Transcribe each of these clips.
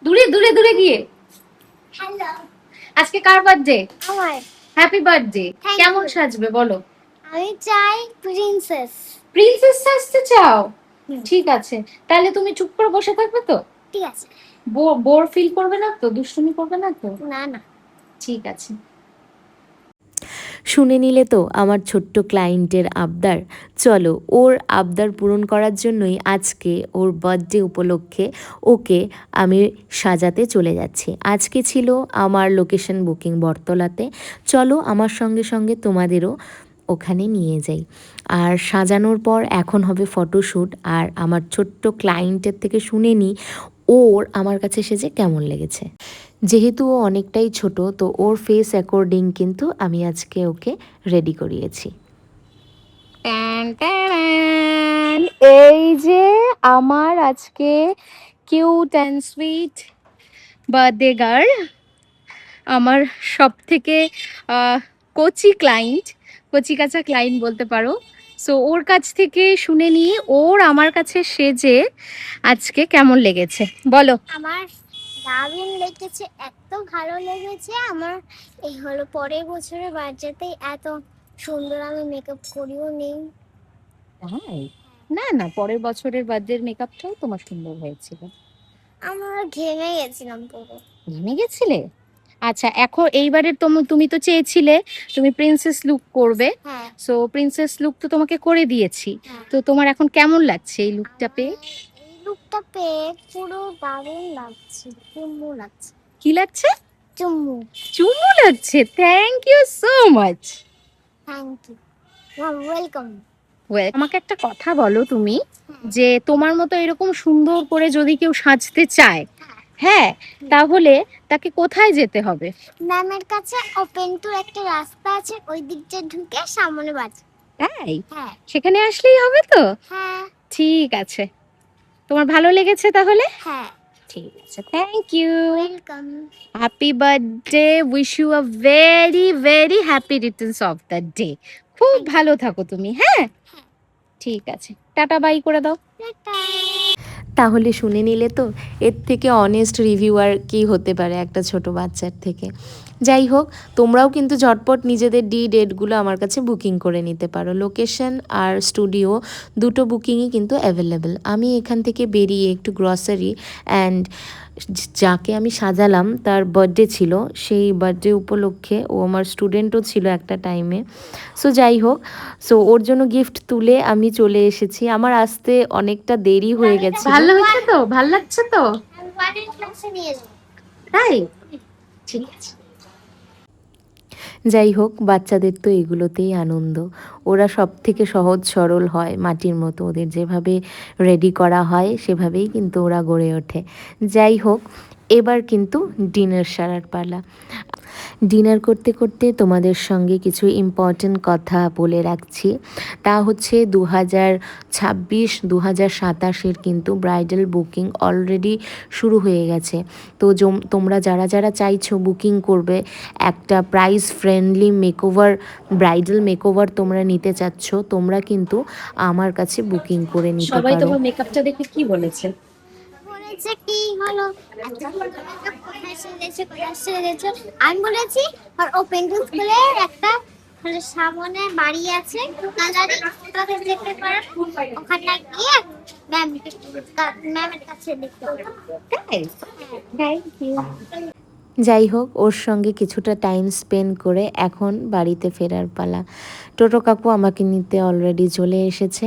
দূরে দূরে দূরে গিয়ে। হ্যালো। আজকে কার বার্থডে? আমার। Happy birthday. Thank কেমন you. সাজবে বলো? আমি চাই প্রিন্সেস। প্রিন্সেস সাজতে চাও? হুম। ঠিক আছে, তাহলে তুমি চুপ করে বসে থাকবে তো? ঠিক আছে। বোর ফিল করবে না তো? দুষ্টুমি করবে না তো? না না। ঠিক আছে। শুনে নিলে তো আমার ছোট্ট ক্লায়েন্টের আবদার। চলো ওর আবদার পূরণ করার জন্যই আজকে ওর বার্থডে উপলক্ষে ওকে আমি সাজাতে চলে যাচ্ছি। আজকে ছিল আমার লোকেশন বুকিং বটতলাতে। চলো আমার সঙ্গে সঙ্গে তোমাদেরও ওখানে নিয়ে যাই। আর সাজানোর পর এখন হবে ফটোশ্যুট। আর আমার ছোট্ট ক্লায়েন্টের থেকে শুনে নিই ওর আমার কাছে সেজে কেমন লেগেছে। যেহেতু ও অনেকটাই ছোট, তো ওর ফেস অ্যাকর্ডিং কিন্তু আমি আজকে ওকে রেডি করিয়েছি। এই যে আমার আজকে cute and sweet birthday girl, আমার সব থেকে কচি ক্লায়েন্ট, কচি কাঁচা ক্লায়েন্ট বলতে পারো। সো ওর কাছ থেকে শুনে নিই ওর আমার কাছে সেজে আজকে কেমন লেগেছে বলো। আমার দারুণ লেগেছে, এত ভালো লেগেছে। আমার এই হলো পরের বছরের বার্থডেতে এত সুন্দর আমি মেকআপ করিও নেই। না না, পরের বছরের বার্থডের মেকআপটাও তোমার সুন্দর হয়েছিল। আমার ঘেমে গেছিলাম পুরো। ঘেমে গেছিলে? আচ্ছা, এখন এইবারের তুমি তো চেয়েছিলে তুমি প্রিন্সেস লুক করবে। হ্যাঁ। সো প্রিন্সেস লুক তো তোমাকে করে দিয়েছি। হ্যাঁ। তো তোমার এখন কেমন লাগছে এই লুকটা পেয়ে? এই লুকটা পেয়ে পুরো দারুণ লাগছে, চুম্মু লাগছে। কি লাগছে? চুম্মু। চুমু লাগছে। Thank you so much. Thank you. Welcome. আমাকে একটা কথা বলো তুমি, যে তোমার মতো এরকম সুন্দর করে যদি কেউ সাজতে চায়, হ্যাঁ, তাহলে তাকে কোথায় যেতে হবে? ম্যামের কাছে ওপেন টুর একটা রাস্তা আছে, ওই দিকটা ঢুকে সামনে বাজে। তাই? হ্যাঁ। সেখানে আসলেই হবে তো? হ্যাঁ। ঠিক আছে, তোমার ভালো লেগেছে তাহলে? হ্যাঁ। ঠিক আছে, thank you. Welcome. Happy birthday, wish you a very very happy returns of the day. খুব ভালো থাকো তুমি, হ্যাঁ? ঠিক আছে, টাটা বাই করে দাও। টাটা। তাহলে শুনে নিলে তো, এর থেকে অনেস্ট রিভিউয়ার কি হতে পারে একটা ছোট বাচ্চার থেকে। যাই হোক, তোমরাও কিন্তু ঝটপট নিজেদের ডেটগুলো আমার কাছে বুকিং করে নিতে পারো। লোকেশন আর স্টুডিও দুটো বুকিংই কিন্তু অ্যাভেলেবেল। আমি এখান থেকে বেরিয়ে একটু গ্রসারি অ্যান্ড যাকে আমি সাজালাম তার বার্থডে ছিল, সেই বার্থডে উপলক্ষে ও আমার স্টুডেন্টও ছিল একটা টাইমে। সো যাই হোক, সো ওর জন্য গিফট তুলে আমি চলে এসেছি। আমার আসতে অনেকটা দেরি হয়ে গেছে। ভালো হয়েছে তো? ভাল লাগছে তো? ওয়ানের ক্লাসে নিয়ে যাও। তাই? ঠিক আছে। যাই হোক, বাচ্চাদের তো এগুলোতেই আনন্দ। ওরা সব থেকে সহজ সরল হয়, মাটির মতো। ওদের যেভাবে রেডি করা হয় সেভাবেই কিন্তু ওরা গড়ে ওঠে। যাই হোক, এবার কিন্তু ডিনার সারার পালা। ডিনার করতে করতে তোমাদের সঙ্গে কিছু ইম্পর্টেন্ট কথা বলে রাখছি। তা হচ্ছে 2026-2027 কিন্তু ব্রাইডাল বুকিং অলরেডি শুরু হয়ে গেছে। তো তোমরা যারা যারা চাইছো বুকিং করবে, একটা price friendly makeover, bridal makeover তোমরা নিতে চাচ্ছ, তোমরা কিন্তু আমার কাছে বুকিং করে নিতে সবাই পারো। তোমার মেকআপটা দেখে কি বলেছে? বলেছে কি হলো, এত সুন্দর makeup, কোথায় সেজেছো, কোথায় সেজেছো। আমি বলেছি আর ওপেন টু খুলে একটা হলো সামনে বাড়ি আছে গ্যালারি, ওটাতে দেখতে পারেন। ওখানে গিয়ে ম্যামের কাছে দেখতে পারেন। তাই? Thank you. যাই হোক, ওর সঙ্গে কিছুটা টাইম স্পেন্ড করে এখন বাড়িতে ফেরার পালা। টোটো কাকু আমাকে নিতে অলরেডি চলে এসেছে।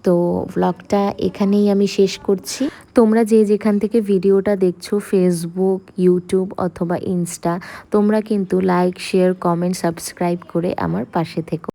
তো ব্লগটা এখানেই আমি শেষ করছি। তোমরা যে যেখান থেকে ভিডিওটা দেখছো, ফেসবুক, ইউটিউব অথবা ইনস্টা, তোমরা কিন্তু লাইক, শেয়ার, কমেন্ট, সাবস্ক্রাইব করে আমার পাশে থেকো।